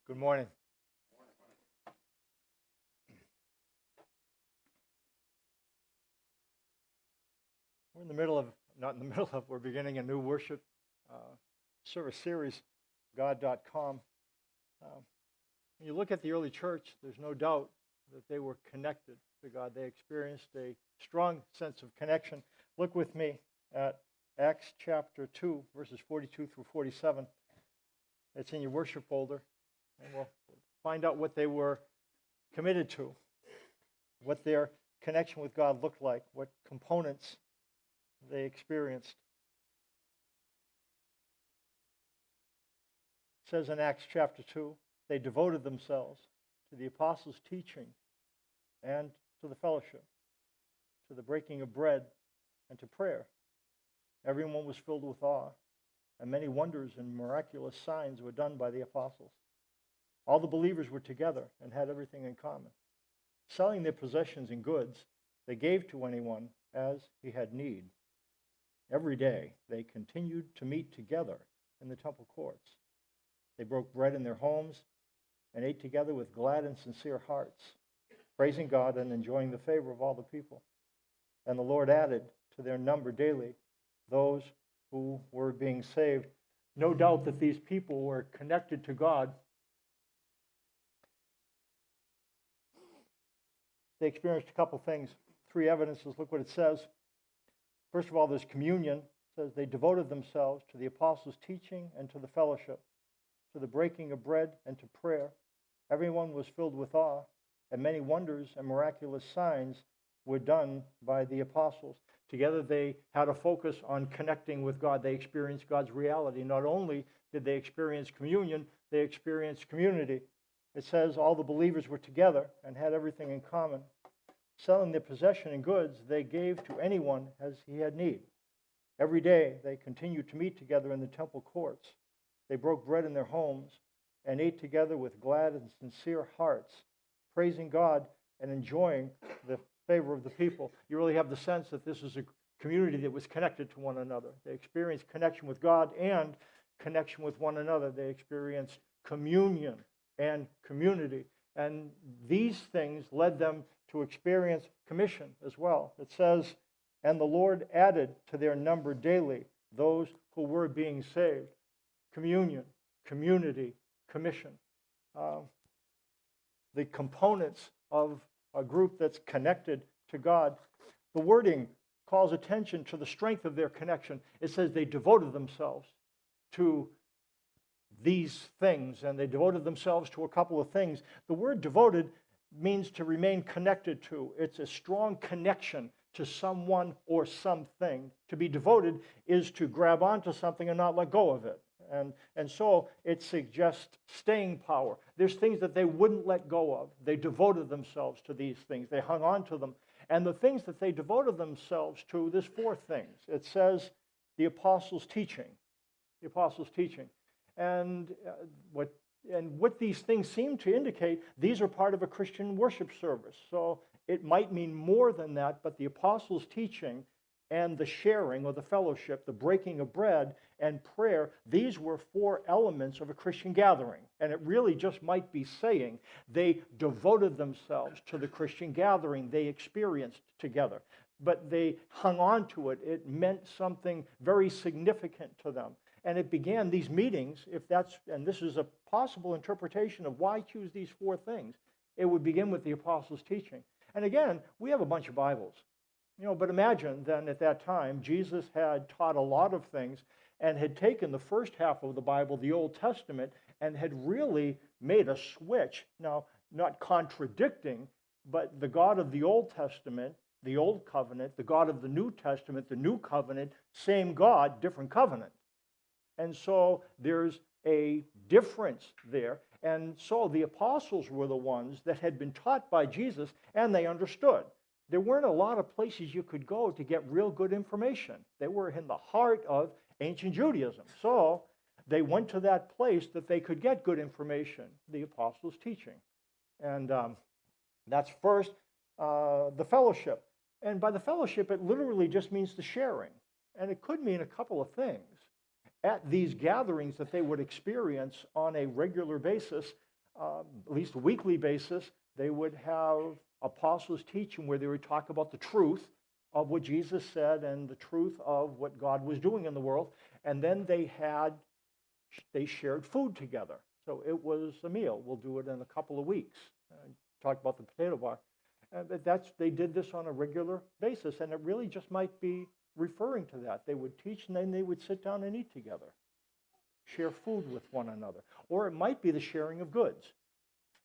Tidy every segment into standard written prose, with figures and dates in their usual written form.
Good morning. We're in the middle of, not in the middle of, we're beginning a new worship service series, God.com. When you look at the early church, there's no doubt that they were connected to God. They experienced a strong sense of connection. Look with me at Acts chapter 2, verses 42 through 47. It's in your worship folder, and we'll find out what they were committed to, what their connection with God looked like, what components they experienced. It says in Acts chapter 2, they devoted themselves to the apostles' teaching and to the fellowship, to the breaking of bread and to prayer. Everyone was filled with awe, and many wonders and miraculous signs were done by the apostles. All the believers were together and had everything in common. Selling their possessions and goods, they gave to anyone as he had need. Every day they continued to meet together in the temple courts. They broke bread in their homes and ate together with glad and sincere hearts, praising God and enjoying the favor of all the people. And the Lord added to their number daily those who were being saved. No doubt that these people were connected to God. They experienced a couple things, three evidences. Look what it says. First of all, there's communion. It says they devoted themselves to the apostles' teaching and to the fellowship, to the breaking of bread and to prayer. Everyone was filled with awe, and many wonders and miraculous signs were done by the apostles. Together they had a focus on connecting with God. They experienced God's reality. Not only did they experience communion, they experienced community. It says all the believers were together and had everything in common. Selling their possession and goods, they gave to anyone as he had need. Every day they continued to meet together in the temple courts. They broke bread in their homes and ate together with glad and sincere hearts, praising God and enjoying the favor of the people. You really have the sense that this is a community that was connected to one another. They experienced connection with God and connection with one another. They experienced communion and community. And these things led them to experience commission as well. It says, and the Lord added to their number daily those who were being saved. Communion, community, commission. The components of a group that's connected to God. The wording calls attention to the strength of their connection. It says they devoted themselves to these things, and they devoted themselves to a couple of things. The word devoted means to remain connected to. It's a strong connection to someone or something. To be devoted is to grab onto something and not let go of it. And so it suggests staying power. There's things that they wouldn't let go of. They devoted themselves to these things. They hung on to them. And the things that they devoted themselves to, there's four things. It says the apostles' teaching. The apostles' teaching. And what these things seem to indicate, these are part of a Christian worship service. So it might mean more than that, but the apostles' teaching and the sharing or the fellowship, the breaking of bread and prayer, these were four elements of a Christian gathering. And it really just might be saying they devoted themselves to the Christian gathering they experienced together. But they hung on to it. It meant something very significant to them. And it began these meetings, and this is a possible interpretation of why choose these four things. It would begin with the apostles' teaching. And again, we have a bunch of Bibles. But imagine then at that time, Jesus had taught a lot of things and had taken the first half of the Bible, the Old Testament, and had really made a switch. Now, not contradicting, but the God of the Old Testament, the Old Covenant, the God of the New Testament, the New Covenant, same God, different covenant. And so there's a difference there. And so the apostles were the ones that had been taught by Jesus, and they understood. There weren't a lot of places you could go to get real good information. They were in the heart of ancient Judaism. So they went to that place that they could get good information, the apostles' teaching. And that's first, the fellowship. And by the fellowship, it literally just means the sharing. And it could mean a couple of things. At these gatherings that they would experience on a regular basis, at least a weekly basis, they would have apostles teaching where they would talk about the truth of what Jesus said and the truth of what God was doing in the world. And then they shared food together. So it was a meal. We'll do it in a couple of weeks. Talk about the potato bar. But they did this on a regular basis, and it really just might be referring to that. They would teach, and then they would sit down and eat together, share food with one another. Or it might be the sharing of goods.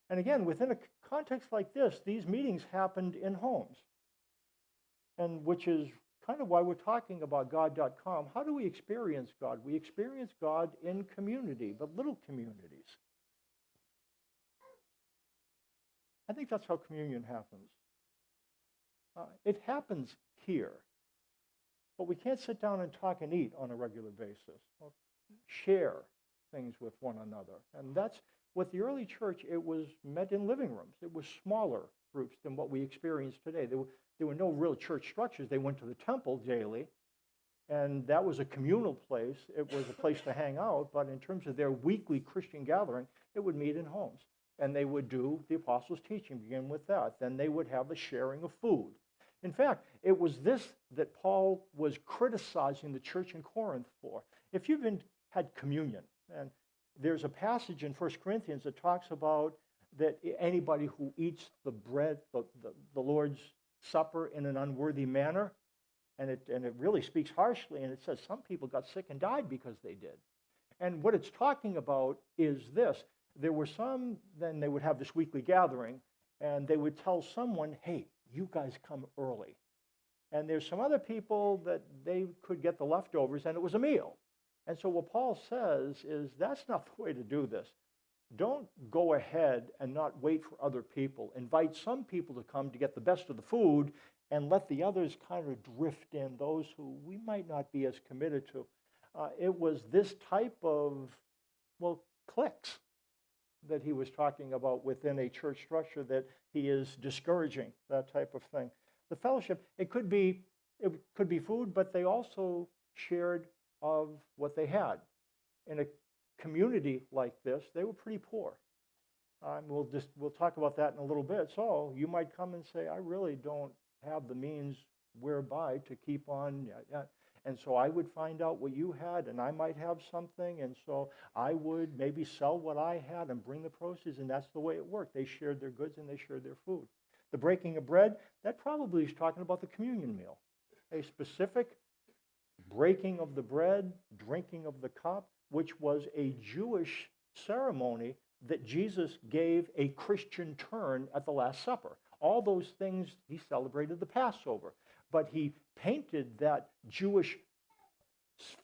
And again, within a context like this, these meetings happened in homes, and which is kind of why we're talking about God.com. How do we experience God? We experience God in community, but little communities. I think that's how communion happens. It happens here, but we can't sit down and talk and eat on a regular basis. Well, share things with one another. And that's, with the early church, it was met in living rooms. It was smaller groups than what we experience today. There were no real church structures. They went to the temple daily, and that was a communal place. It was a place to hang out, but in terms of their weekly Christian gathering, it would meet in homes. And they would do the apostles' teaching, begin with that. Then they would have the sharing of food. In fact, it was this that Paul was criticizing the church in Corinth for. If you've had communion, and there's a passage in 1 Corinthians that talks about that anybody who eats the bread, the Lord's Supper in an unworthy manner, and it really speaks harshly, and it says some people got sick and died because they did. And what it's talking about is this. There were some, then they would have this weekly gathering, and they would tell someone, hey, you guys come early. And there's some other people that they could get the leftovers, and it was a meal. And so what Paul says is that's not the way to do this. Don't go ahead and not wait for other people. Invite some people to come to get the best of the food, and let the others kind of drift in, those who we might not be as committed to. It was this type of, cliques that he was talking about within a church structure that he is discouraging, that type of thing. The fellowship, it could be food, but they also shared of what they had. In a community like this, they were pretty poor. We'll talk about that in a little bit. So you might come and say, I really don't have the means whereby to keep on. And so I would find out what you had, and I might have something, and so I would maybe sell what I had and bring the proceeds, and that's the way it worked. They shared their goods and they shared their food. The breaking of bread, that probably is talking about the communion meal, a specific breaking of the bread, drinking of the cup, which was a Jewish ceremony that Jesus gave a Christian turn at the Last Supper. All those things, he celebrated the Passover, but he painted that Jewish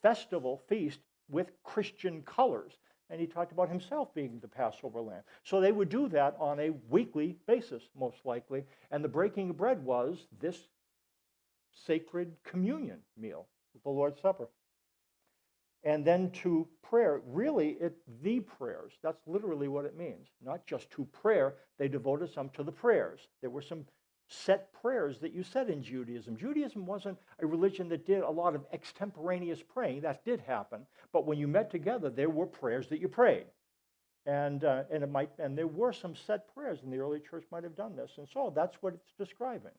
festival feast with Christian colors. And he talked about himself being the Passover lamb. So they would do that on a weekly basis, most likely. And the breaking of bread was this sacred communion meal, the Lord's Supper. And then to prayer, really, the prayers. That's literally what it means. Not just to prayer. They devoted some to the prayers. There were some set prayers that you said in Judaism. Judaism wasn't a religion that did a lot of extemporaneous praying. That did happen. But when you met together, there were prayers that you prayed. And there were some set prayers, and the early church might have done this. And so that's what it's describing.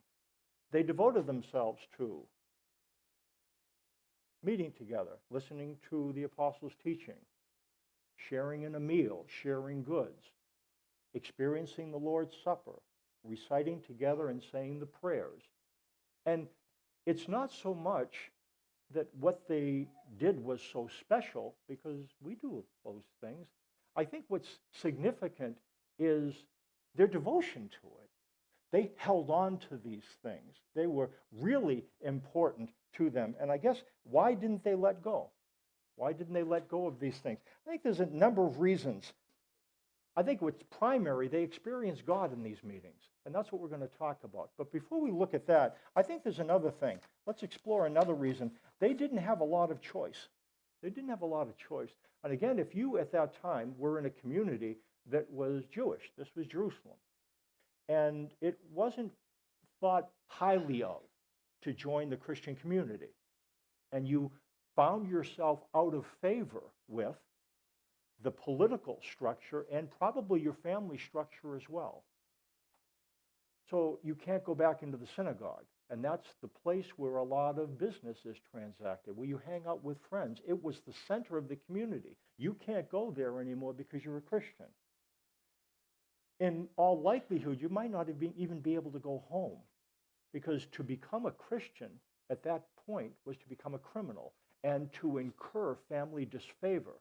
They devoted themselves to meeting together, listening to the apostles' teaching, sharing in a meal, sharing goods, experiencing the Lord's Supper, reciting together and saying the prayers. And it's not so much that what they did was so special, because we do those things. I think what's significant is their devotion to it. They held on to these things. They were really important to them. And I guess, why didn't they let go? Why didn't they let go of these things? I think there's a number of reasons. I think what's primary, they experienced God in these meetings. And that's what we're going to talk about. But before we look at that, I think there's another thing. Let's explore another reason. They didn't have a lot of choice. They didn't have a lot of choice. And again, if you at that time were in a community that was Jewish, this was Jerusalem, and it wasn't thought highly of to join the Christian community, and you found yourself out of favor with, the political structure, and probably your family structure as well. So you can't go back into the synagogue. And that's the place where a lot of business is transacted, where you hang out with friends. It was the center of the community. You can't go there anymore because you're a Christian. In all likelihood, you might not even be able to go home, because to become a Christian at that point was to become a criminal and to incur family disfavor.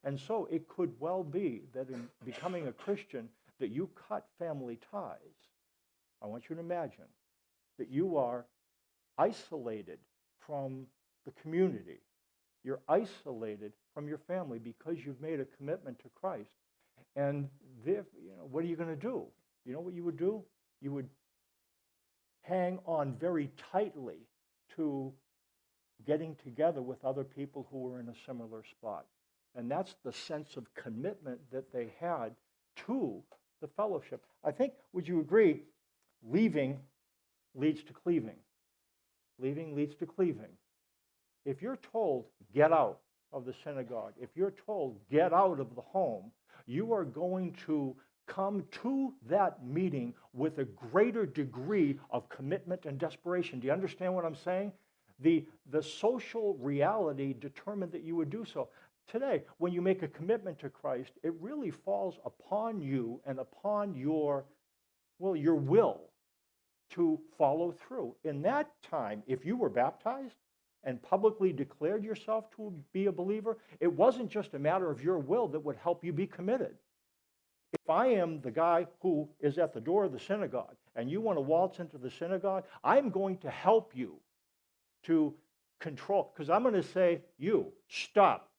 And so it could well be that in becoming a Christian that you cut family ties. I want you to imagine that you are isolated from the community. You're isolated from your family because you've made a commitment to Christ. And what are you going to do? You know what you would do? You would hang on very tightly to getting together with other people who were in a similar spot. And that's the sense of commitment that they had to the fellowship. I think, would you agree, leaving leads to cleaving. Leaving leads to cleaving. If you're told, get out of the synagogue, if you're told, get out of the home, you are going to come to that meeting with a greater degree of commitment and desperation. Do you understand what I'm saying? The social reality determined that you would do so. Today, when you make a commitment to Christ, it really falls upon you and upon your will to follow through. In that time, if you were baptized and publicly declared yourself to be a believer, it wasn't just a matter of your will that would help you be committed. If I am the guy who is at the door of the synagogue and you want to waltz into the synagogue, I'm going to help you to control, because I'm going to say, you, stop.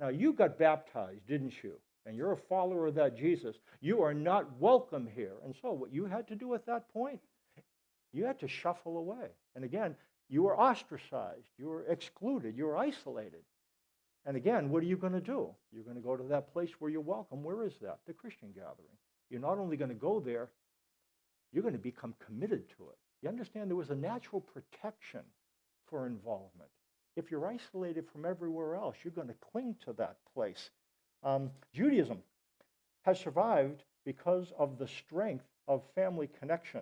Now, you got baptized, didn't you? And you're a follower of that Jesus. You are not welcome here. And so what you had to do at that point, you had to shuffle away. And again, you were ostracized. You were excluded. You were isolated. And again, what are you going to do? You're going to go to that place where you're welcome. Where is that? The Christian gathering. You're not only going to go there, you're going to become committed to it. You understand there was a natural protection for involvement. If you're isolated from everywhere else, you're going to cling to that place. Judaism has survived because of the strength of family connection.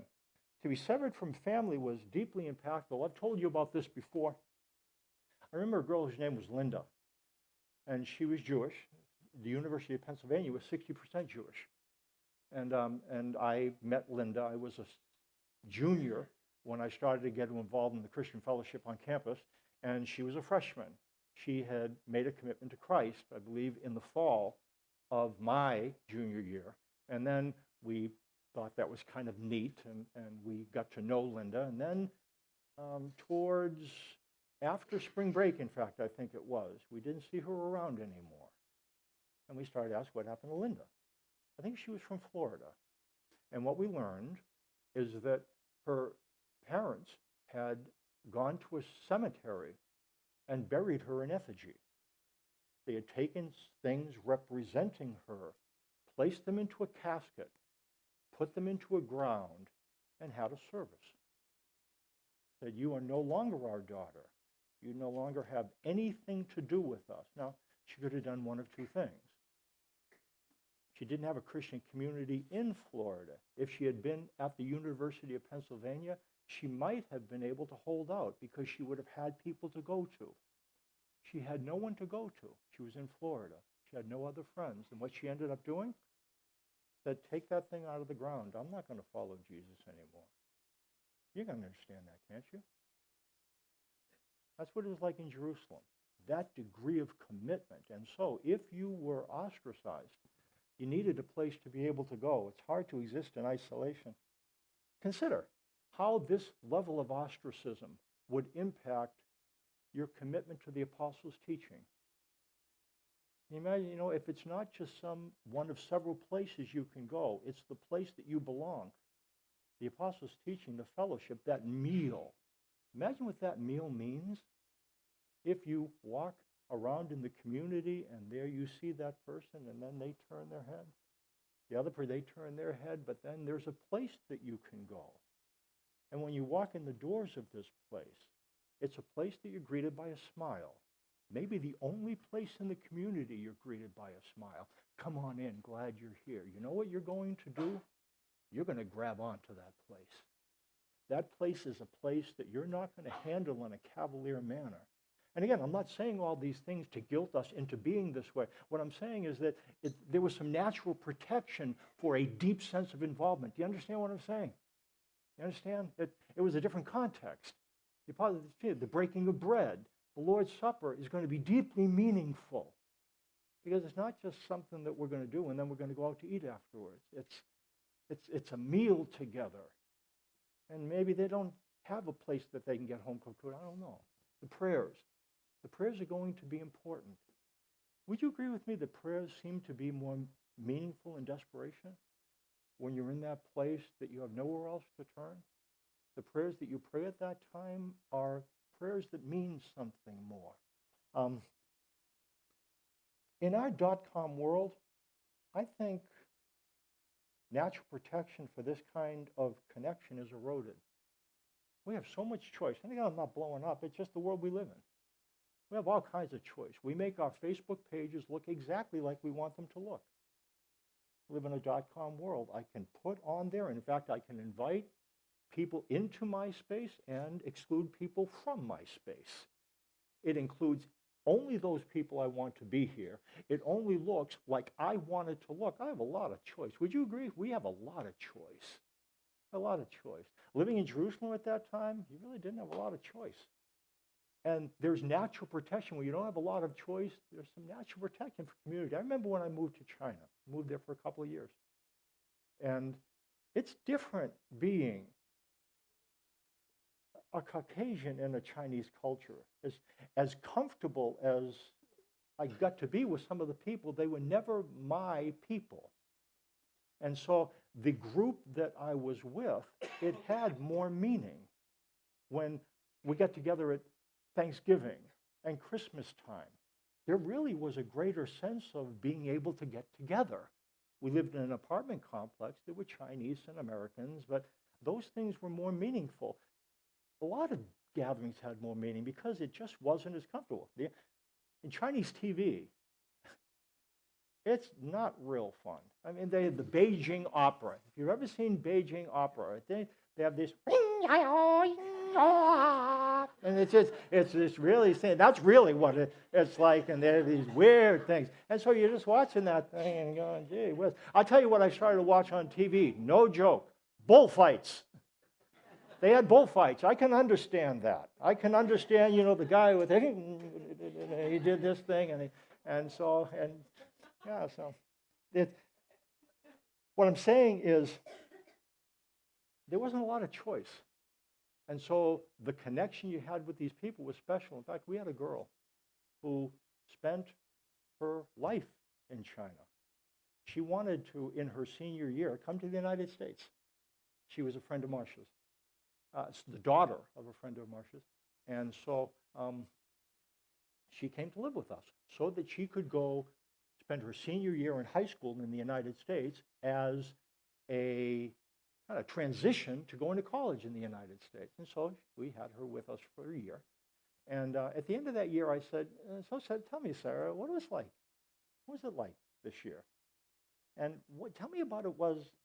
To be severed from family was deeply impactful. I've told you about this before. I remember a girl whose name was Linda, and she was Jewish. The University of Pennsylvania was 60% Jewish. And I met Linda. I was a junior when I started to get involved in the Christian fellowship on campus, and she was a freshman. She had made a commitment to Christ, I believe, in the fall of my junior year. And then we thought that was kind of neat, and we got to know Linda. And then towards after spring break, in fact, I think it was, we didn't see her around anymore. And we started to ask what happened to Linda. I think she was from Florida. And what we learned is that her parents had gone to a cemetery and buried her in effigy. They had taken things representing her, placed them into a casket, put them into a ground, and had a service. Said, you are no longer our daughter. You no longer have anything to do with us. Now, she could have done one of two things. She didn't have a Christian community in Florida. If she had been at the University of Pennsylvania, she might have been able to hold out because she would have had people to go to. She had no one to go to. She was in Florida. She had no other friends. And what she ended up doing, said, take that thing out of the ground. I'm not going to follow Jesus anymore. You can understand that, can't you? That's what it was like in Jerusalem, that degree of commitment. And so if you were ostracized, you needed a place to be able to go. It's hard to exist in isolation. Consider how this level of ostracism would impact your commitment to the apostles' teaching. Can you imagine, if it's not just one of several places you can go, it's the place that you belong. The apostles' teaching, the fellowship, that meal. Imagine what that meal means. If you walk around in the community and there you see that person and then they turn their head. The other person, they turn their head, but then there's a place that you can go. And when you walk in the doors of this place, it's a place that you're greeted by a smile. maybe the only place in the community you're greeted by a smile. Come on in, glad you're here. You know what you're going to do? You're going to grab onto that place. That place is a place that you're not going to handle in a cavalier manner. And again, I'm not saying all these things to guilt us into being this way. What I'm saying is that there was some natural protection for a deep sense of involvement. Do you understand what I'm saying? You understand? It was a different context. The breaking of bread, the Lord's Supper is going to be deeply meaningful because it's not just something that we're going to do and then we're going to go out to eat afterwards. It's a meal together. And maybe they don't have a place that they can get home-cooked food. I don't know. The prayers are going to be important. Would you agree with me that prayers seem to be more meaningful in desperation when you're in that place that you have nowhere else to turn? The prayers that you pray at that time are prayers that mean something more. In our dot-com world, I think natural protection for this kind of connection is eroded. We have so much choice. And again, I'm not blowing up. It's just the world we live in. We have all kinds of choice. We make our Facebook pages look exactly like we want them to look. We live in a dot-com world. I can put on there, in fact, I can invite people into my space and exclude people from my space. It includes only those people I want to be here. It only looks like I want it to look. I have a lot of choice. Would you agree? We have a lot of choice. A lot of choice. Living in Jerusalem at that time, you really didn't have a lot of choice. And there's natural protection. When you don't have a lot of choice, there's some natural protection for community. I remember when I moved to China. I moved there for a couple of years. And it's different being a Caucasian in a Chinese culture. As comfortable as I got to be with some of the people, they were never my people. And so the group that I was with, it had more meaning. When we got together at Thanksgiving and Christmas time, there really was a greater sense of being able to get together. We lived in an apartment complex. There were Chinese and Americans, but those things were more meaningful. A lot of gatherings had more meaning because it just wasn't as comfortable. In Chinese TV, it's not real fun. I mean, they had the Beijing Opera. If you've ever seen Beijing Opera, they have this, and it's really saying, that's really what it's like, and there are these weird things. And so you're just watching that thing and going, gee whiz. I'll tell you what I started to watch on TV, no joke, bullfights. They had bullfights. I can understand that. I can understand, the guy with, he did this thing, so what I'm saying is there wasn't a lot of choice. And so the connection you had with these people was special. In fact, we had a girl who spent her life in China. She wanted to, in her senior year, come to the United States. She was a friend of Marcia's. The daughter of a friend of Marcia's. And so she came to live with us so that she could go spend her senior year in high school in the United States as a kind of transition to going to college in the United States. And so we had her with us for a year. And at the end of that year, I said, tell me, Sarah, what was it like this year? And tell me about it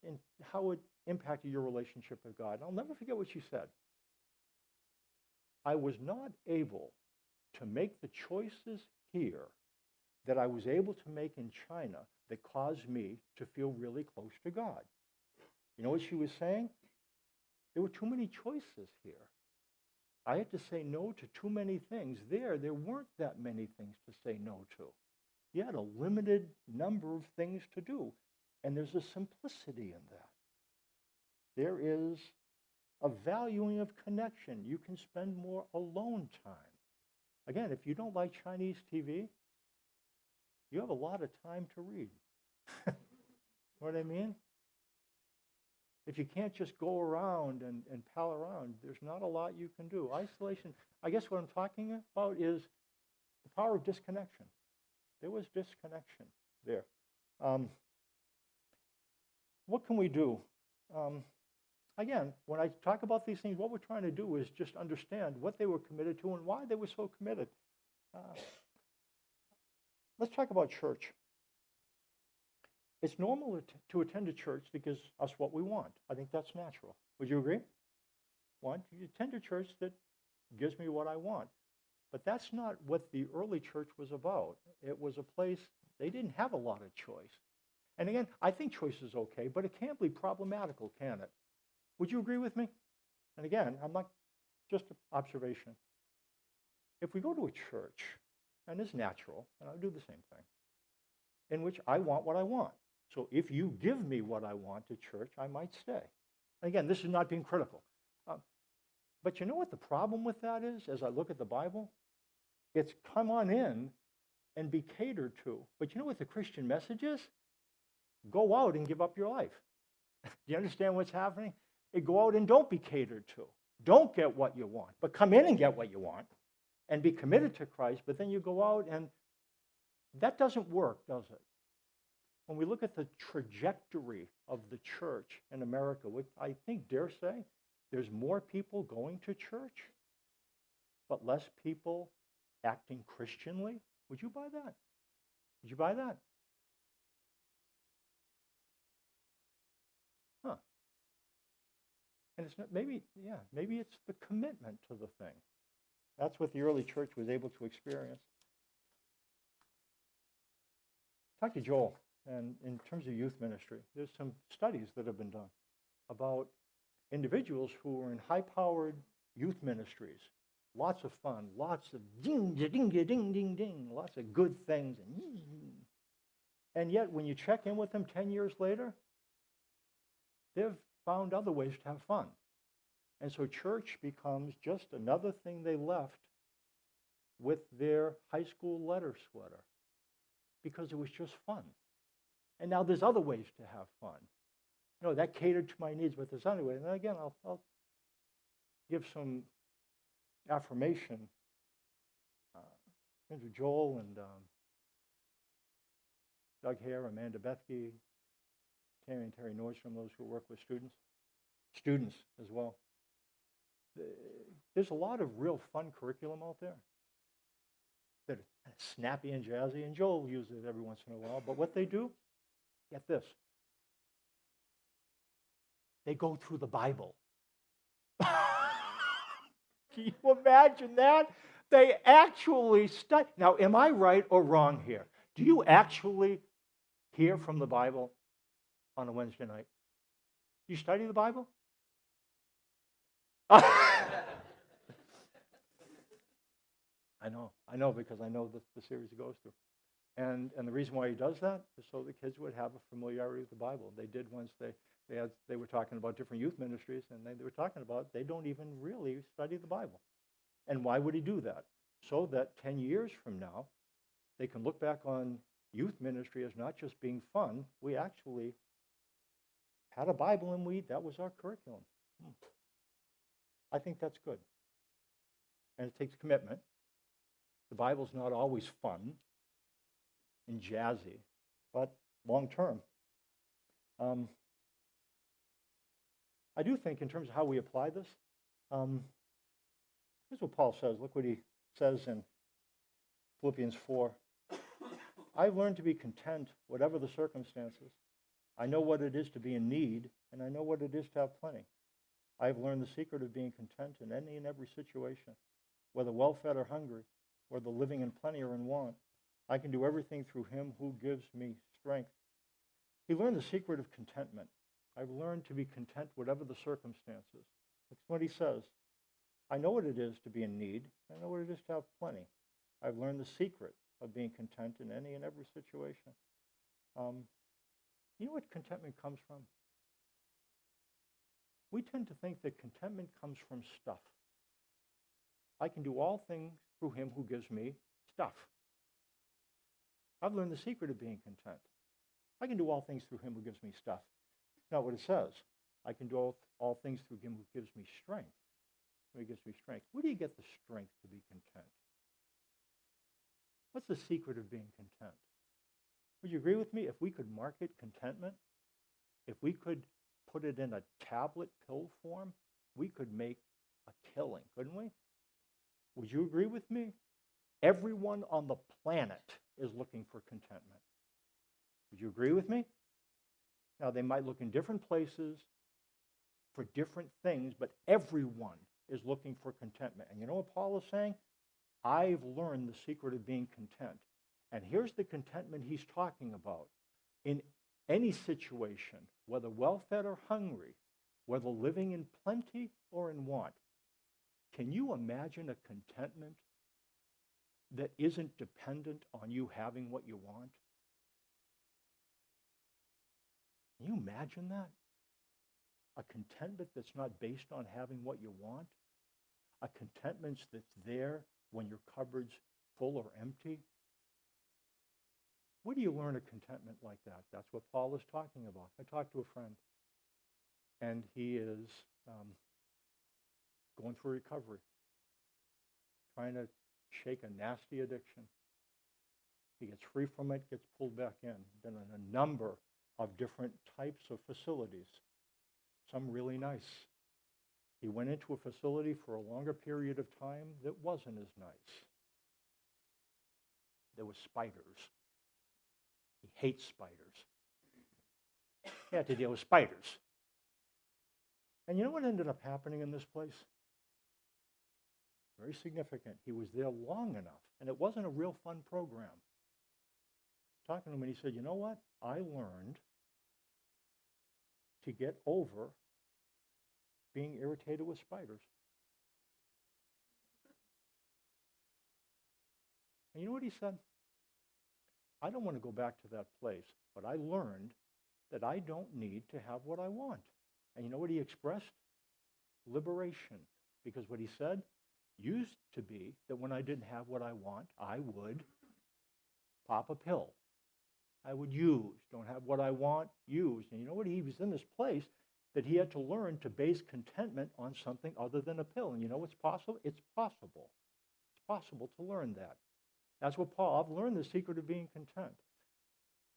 and how it impacted your relationship with God. And I'll never forget what she said. I was not able to make the choices here that I was able to make in China that caused me to feel really close to God. You know what she was saying? There were too many choices here. I had to say no to too many things. There weren't that many things to say no to. You had a limited number of things to do. And there's a simplicity in that. There is a valuing of connection. You can spend more alone time. Again, if you don't like Chinese TV, you have a lot of time to read. Know what I mean? If you can't just go around and pal around, there's not a lot you can do. Isolation, I guess what I'm talking about is the power of disconnection. There was disconnection there. What can we do? Again, when I talk about these things, what we're trying to do is just understand what they were committed to and why they were so committed. let's talk about church. It's normal to attend a church that gives us what we want. I think that's natural. Would you agree? You attend a church that gives me what I want. But that's not what the early church was about. It was a place, they didn't have a lot of choice. And again, I think choice is okay, but it can be problematical, can it? Would you agree with me? And again, I'm not just an observation. If we go to a church, and it's natural, and I do the same thing, in which I want what I want. So if you give me what I want at church, I might stay. And again, this is not being critical. But you know what the problem with that is, as I look at the Bible? It's come on in and be catered to. But you know what the Christian message is? Go out and give up your life. Do you understand what's happening? Go out and don't be catered to. Don't get what you want, but come in and get what you want and be committed to Christ. But then you go out and that doesn't work, does it? When we look at the trajectory of the church in America, which I think dare say, there's more people going to church, but less people acting Christianly. Would you buy that? Would you buy that? Huh. And it's not, maybe it's the commitment to the thing. That's what the early church was able to experience. Talk to Joel, and in terms of youth ministry, there's some studies that have been done about individuals who are in high-powered youth ministries. Lots of fun, lots of ding, ding, ding, ding, ding, lots of good things. And yet, when you check in with them 10 years later, they've found other ways to have fun. And so church becomes just another thing they left with their high school letter sweater because it was just fun. And now there's other ways to have fun. You know, that catered to my needs, but there's other ways. And again, I'll give some affirmation to Joel and Doug Hare, Amanda Bethke, Tammy and Terry Nordstrom, those who work with students as well. There's a lot of real fun curriculum out there that are snappy and jazzy, and Joel uses it every once in a while. But what they do, get this, they go through the Bible. Can you imagine that? They actually study. Now, am I right or wrong here? Do you actually hear from the Bible on a Wednesday night? Do you study the Bible? I know because I know the series he goes through. And the reason why he does that is so the kids would have a familiarity with the Bible. They did once they were talking about different youth ministries, and they were talking about they don't even really study the Bible. And why would he do that? So that 10 years from now, they can look back on youth ministry as not just being fun. We actually had a Bible and that was our curriculum. I think that's good. And it takes commitment. The Bible's not always fun and jazzy, but long term. I do think in terms of how we apply this, here's what Paul says. Look what he says in Philippians 4. I've learned to be content, whatever the circumstances. I know what it is to be in need, and I know what it is to have plenty. I've learned the secret of being content in any and every situation, whether well-fed or hungry, whether living in plenty or in want. I can do everything through him who gives me strength. He learned the secret of contentment. I've learned to be content whatever the circumstances. That's what he says. I know what it is to be in need. I know what it is to have plenty. I've learned the secret of being content in any and every situation. You know what contentment comes from? We tend to think that contentment comes from stuff. I can do all things through him who gives me stuff. I've learned the secret of being content. I can do all things through him who gives me stuff. That's not what it says. I can do all things through him who gives me strength. He gives me strength. Where do you get the strength to be content? What's the secret of being content? Would you agree with me? If we could market contentment, if we could put it in a tablet pill form, we could make a killing, couldn't we? Would you agree with me? Everyone on the planet is looking for contentment. Would you agree with me? Now, they might look in different places for different things, but everyone is looking for contentment. And you know what Paul is saying? I've learned the secret of being content. And here's the contentment he's talking about. In any situation, whether well-fed or hungry, whether living in plenty or in want, can you imagine a contentment that isn't dependent on you having what you want? Can you imagine that? A contentment that's not based on having what you want? A contentment that's there when your cupboard's full or empty? Where do you learn a contentment like that? That's what Paul is talking about. I talked to a friend, and he is going through recovery, trying to shake a nasty addiction. He gets free from it, gets pulled back in. Been in a number of different types of facilities, some really nice. He went into a facility for a longer period of time that wasn't as nice. There were spiders. He hates spiders. He had to deal with spiders. And you know what ended up happening in this place? Very significant. He was there long enough, and it wasn't a real fun program. Talking to him, and he said, you know what? I learned to get over being irritated with spiders. And you know what he said? I don't want to go back to that place, but I learned that I don't need to have what I want. And you know what he expressed? Liberation. Because what he said used to be that when I didn't have what I want, I would pop a pill. I would use. Don't have what I want, use. And you know what? He was in this place that he had to learn to base contentment on something other than a pill. And you know what's possible? It's possible. It's possible to learn that. That's what I've learned the secret of being content.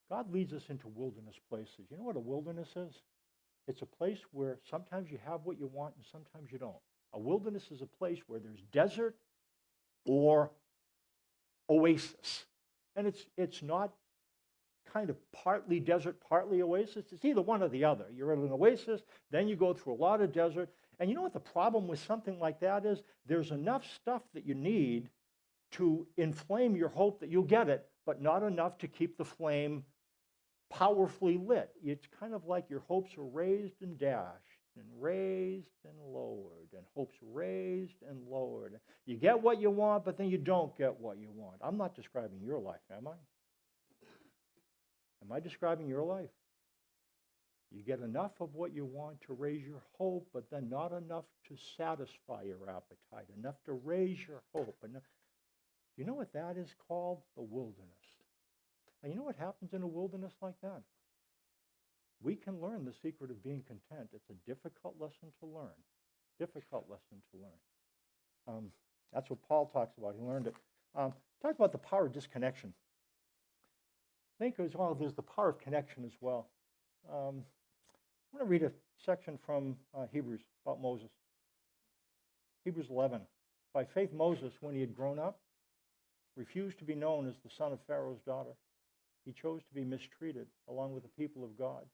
God leads us into wilderness places. You know what a wilderness is? It's a place where sometimes you have what you want and sometimes you don't. A wilderness is a place where there's desert or oasis. And it's not kind of partly desert, partly oasis. It's either one or the other. You're in an oasis, then you go through a lot of desert. And you know what the problem with something like that is? There's enough stuff that you need to inflame your hope that you'll get it, but not enough to keep the flame powerfully lit. It's kind of like your hopes are raised and dashed, and raised and lowered, and hopes raised and lowered. You get what you want, but then you don't get what you want. I'm not describing your life, am I? Am I describing your life? You get enough of what you want to raise your hope, but then not enough to satisfy your appetite, enough to raise your hope. You know what that is called? The wilderness. And you know what happens in a wilderness like that? We can learn the secret of being content. It's a difficult lesson to learn. Difficult lesson to learn. That's what Paul talks about. He learned it. Talk about the power of disconnection. Think as well, there's the power of connection as well. I want to read a section from Hebrews about Moses. Hebrews 11. By faith, Moses, when he had grown up, refused to be known as the son of Pharaoh's daughter. He chose to be mistreated along with the people of God,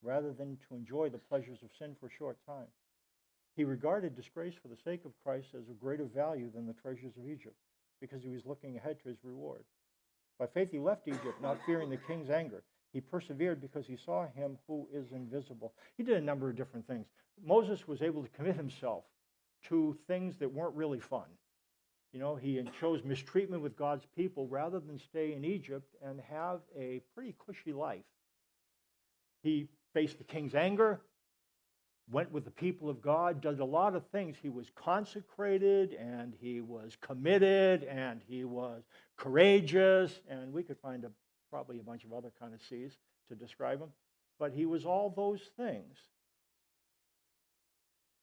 rather than to enjoy the pleasures of sin for a short time. He regarded disgrace for the sake of Christ as of greater value than the treasures of Egypt, because he was looking ahead to his reward. By faith he left Egypt, not fearing the king's anger. He persevered because he saw him who is invisible. He did a number of different things. Moses was able to commit himself to things that weren't really fun. You know, he chose mistreatment with God's people rather than stay in Egypt and have a pretty cushy life. He faced the king's anger, went with the people of God, did a lot of things. He was consecrated, and he was committed, and he was courageous, and we could find probably a bunch of other kind of C's to describe him. But he was all those things.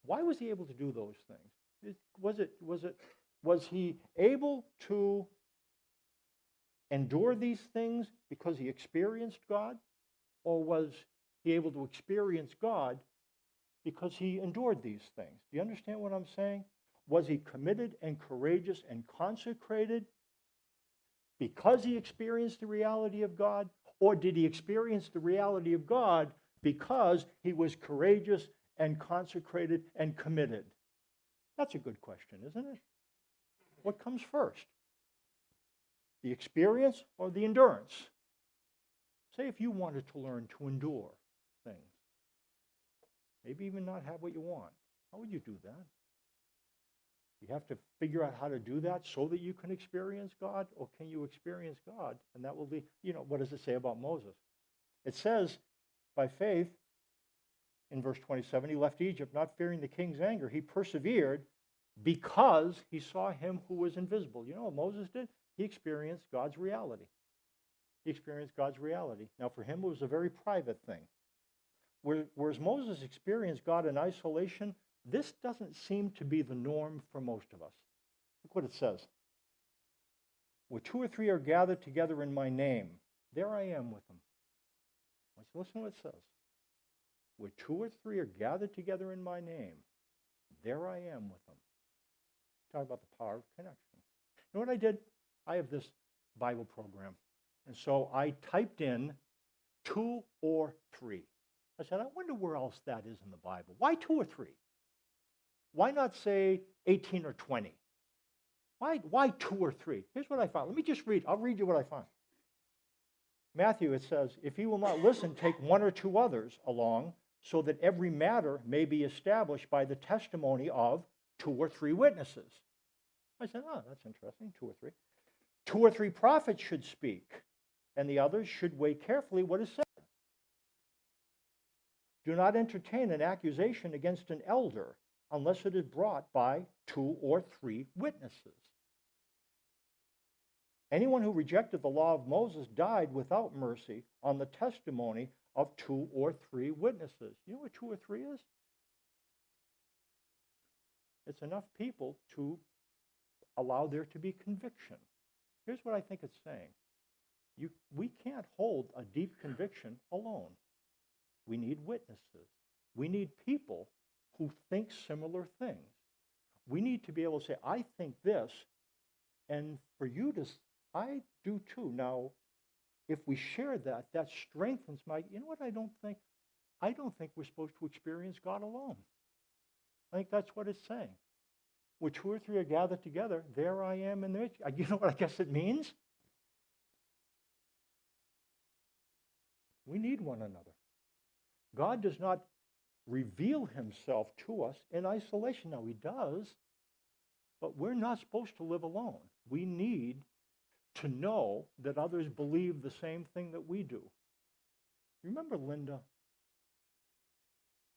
Why was he able to do those things? Was he able to endure these things because he experienced God? Or was he able to experience God because he endured these things? Do you understand what I'm saying? Was he committed and courageous and consecrated because he experienced the reality of God, or did he experience the reality of God because he was courageous and consecrated and committed? That's a good question, isn't it? What comes first? The experience or the endurance? Say if you wanted to learn to endure things, maybe even not have what you want, how would you do that? You have to figure out how to do that so that you can experience God, or can you experience God? And that will be, what does it say about Moses? It says, by faith, in verse 27, he left Egypt, not fearing the king's anger. He persevered because he saw him who was invisible. You know what Moses did? He experienced God's reality. He experienced God's reality. Now, for him, it was a very private thing. Whereas Moses experienced God in isolation, this doesn't seem to be the norm for most of us. Look what it says. Where two or three are gathered together in my name, there I am with them. Let's listen to what it says. Where two or three are gathered together in my name, there I am with them. Talk about the power of connection. You know what I did? I have this Bible program. And so I typed in 2 or 3. I said, I wonder where else that is in the Bible. Why 2 or 3? Why not say 18 or 20? Why 2 or 3? Here's what I found. Let me just read. I'll read you what I found. Matthew, it says, if you will not listen, take 1 or 2 others along, so that every matter may be established by the testimony of 2 or 3 witnesses. I said, that's interesting, 2 or 3. 2 or 3 prophets should speak, and the others should weigh carefully what is said. Do not entertain an accusation against an elder unless it is brought by 2 or 3 witnesses. Anyone who rejected the law of Moses died without mercy on the testimony of 2 or 3 witnesses. You know what 2 or 3 is? It's enough people to allow there to be conviction. Here's what I think it's saying. We can't hold a deep conviction alone. We need witnesses. We need people who think similar things. We need to be able to say, I think this, and for you to, I do too. Now, if we share that, that strengthens you know what I don't think? I don't think we're supposed to experience God alone. I think that's what it's saying. Where 2 or 3 are gathered together, there I am in the midst. You know what I guess it means? We need one another. God does not reveal himself to us in isolation. Now, he does, but we're not supposed to live alone. We need to know that others believe the same thing that we do. Remember Linda?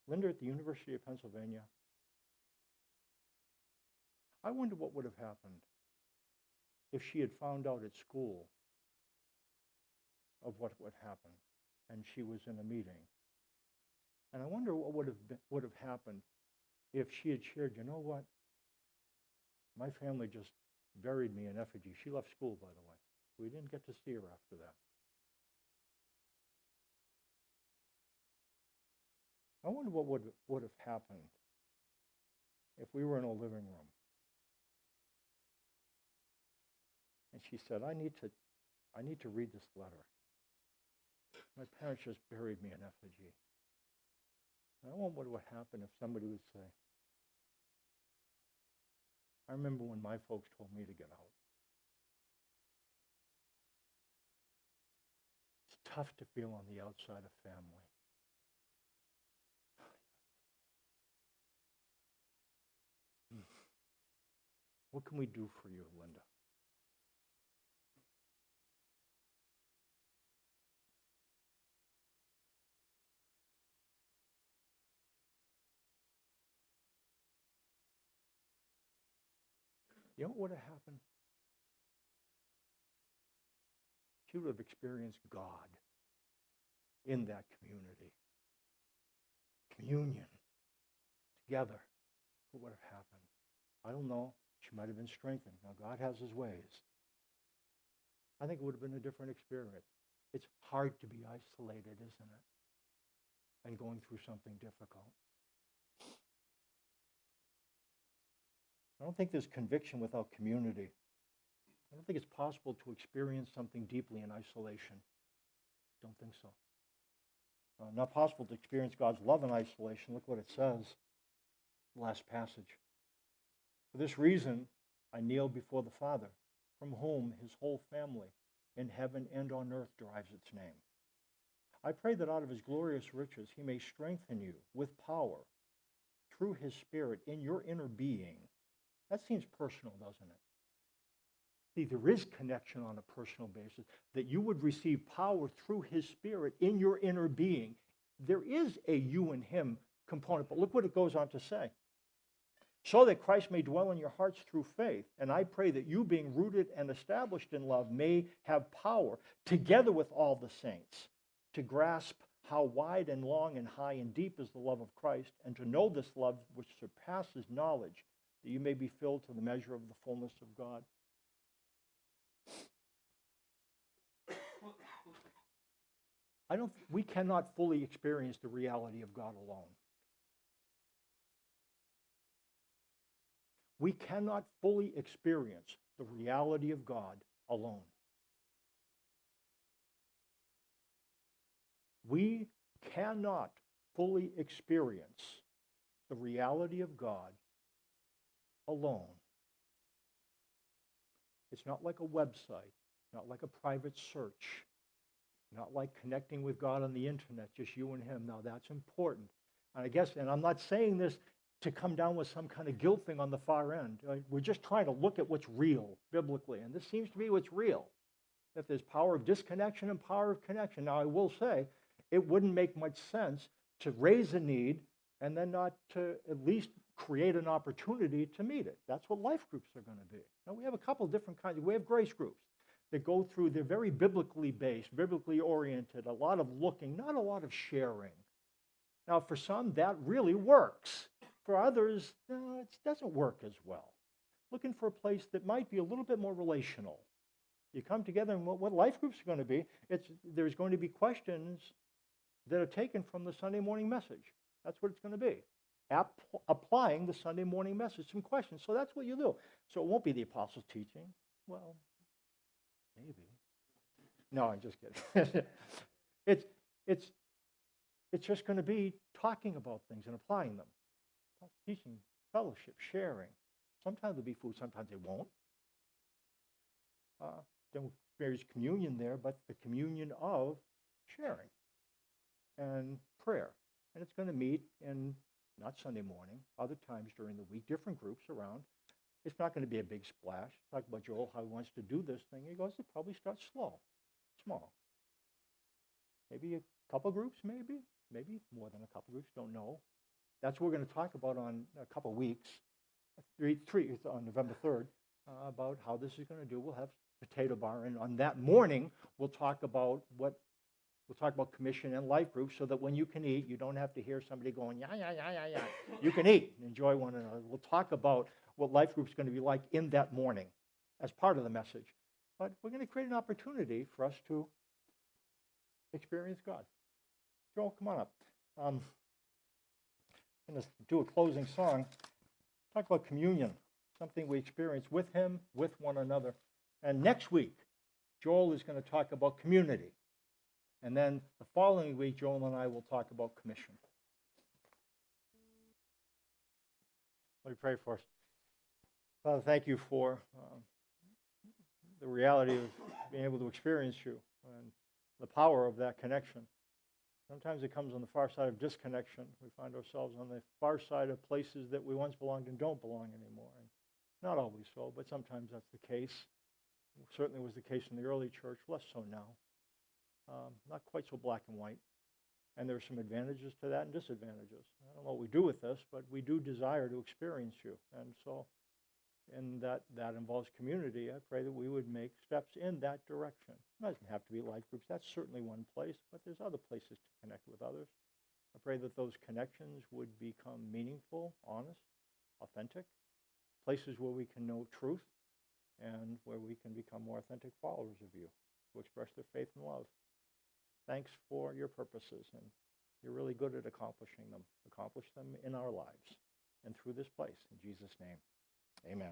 Linda at the University of Pennsylvania? I wonder what would have happened if she had found out at school of what would happen and she was in a meeting. And I wonder what would have happened if she had shared, you know what? My family just buried me in effigy. She left school, by the way. We didn't get to see her after that. I wonder what would have happened if we were in a living room. And she said, I need to read this letter. My parents just buried me in effigy. I wonder what would happen if somebody would say, I remember when my folks told me to get out. It's tough to feel on the outside of family. What can we do for you, Linda? You know what would have happened? She would have experienced God in that community. Communion. Together. What would have happened? I don't know. She might have been strengthened. Now, God has his ways. I think it would have been a different experience. It's hard to be isolated, isn't it? And going through something difficult. I don't think there's conviction without community. I don't think it's possible to experience something deeply in isolation. Don't think so. Not possible to experience God's love in isolation. Look what it says, last passage. For this reason, I kneel before the Father, from whom his whole family in heaven and on earth derives its name. I pray that out of his glorious riches he may strengthen you with power through his Spirit in your inner being. That seems personal, doesn't it? See, there is connection on a personal basis, that you would receive power through his Spirit in your inner being. There is a you and him component, but look what it goes on to say. So that Christ may dwell in your hearts through faith. And I pray that you, being rooted and established in love, may have power, together with all the saints, to grasp how wide and long and high and deep is the love of Christ, and to know this love which surpasses knowledge, that you may be filled to the measure of the fullness of God. We cannot fully experience the reality of God alone. We cannot fully experience the reality of God alone. We cannot fully experience the reality of God alone. It's not like a website, not like a private search, not like connecting with God on the internet, just you and him. Now that's important. And I guess, and I'm not saying this to come down with some kind of guilt thing on the far end. We're just trying to look at what's real biblically, and this seems to be what's real. That there's power of disconnection and power of connection. Now I will say, it wouldn't make much sense to raise a need and then not to at least create an opportunity to meet it. That's what life groups are going to be. Now we have a couple different kinds. We have grace groups that go through, they're very biblically based, biblically oriented, a lot of looking, not a lot of sharing. Now for some, that really works. For others, it doesn't work as well. Looking for a place that might be a little bit more relational. You come together, and what life groups are going to be, there's going to be questions that are taken from the Sunday morning message. That's what it's going to be. Applying the Sunday morning message, some questions. So that's what you do. So it won't be the apostles' teaching. Well, maybe. No, I'm just kidding. It's just going to be talking about things and applying them. Teaching, fellowship, sharing. Sometimes there'll be food, sometimes it won't. There's communion there, but the communion of sharing and prayer. And it's going to meet in, not Sunday morning, other times during the week, different groups around. It's not going to be a big splash. Talk about Joel, how he wants to do this thing. He goes, it probably starts slow, small. Maybe a couple groups, maybe more than a couple groups, don't know. That's what we're going to talk about on a couple weeks, on November 3rd, about how this is going to do. We'll have potato bar, and on that morning, we'll talk about commission and life groups, so that when you can eat, you don't have to hear somebody going, yeah. You can eat and enjoy one another. We'll talk about what life group is going to be like in that morning as part of the message. But we're going to create an opportunity for us to experience God. Joel, come on up. I'm going to do a closing song. Talk about communion, something we experience with him, with one another. And next week, Joel is going to talk about community. And then the following week, Joel and I will talk about commission. Let me pray for us. Father, thank you for the reality of being able to experience you and the power of that connection. Sometimes it comes on the far side of disconnection. We find ourselves on the far side of places that we once belonged and don't belong anymore. And not always so, but sometimes that's the case. It certainly was the case in the early church, less so now. Not quite so black and white. And there are some advantages to that and disadvantages. I don't know what we do with this, but we do desire to experience you. And so, and that involves community. I pray that we would make steps in that direction. It doesn't have to be life groups. That's certainly one place, but there's other places to connect with others. I pray that those connections would become meaningful, honest, authentic, places where we can know truth and where we can become more authentic followers of you, who express their faith and love. Thanks for your purposes, and you're really good at accomplishing them. Accomplish them in our lives and through this place. In Jesus' name, amen.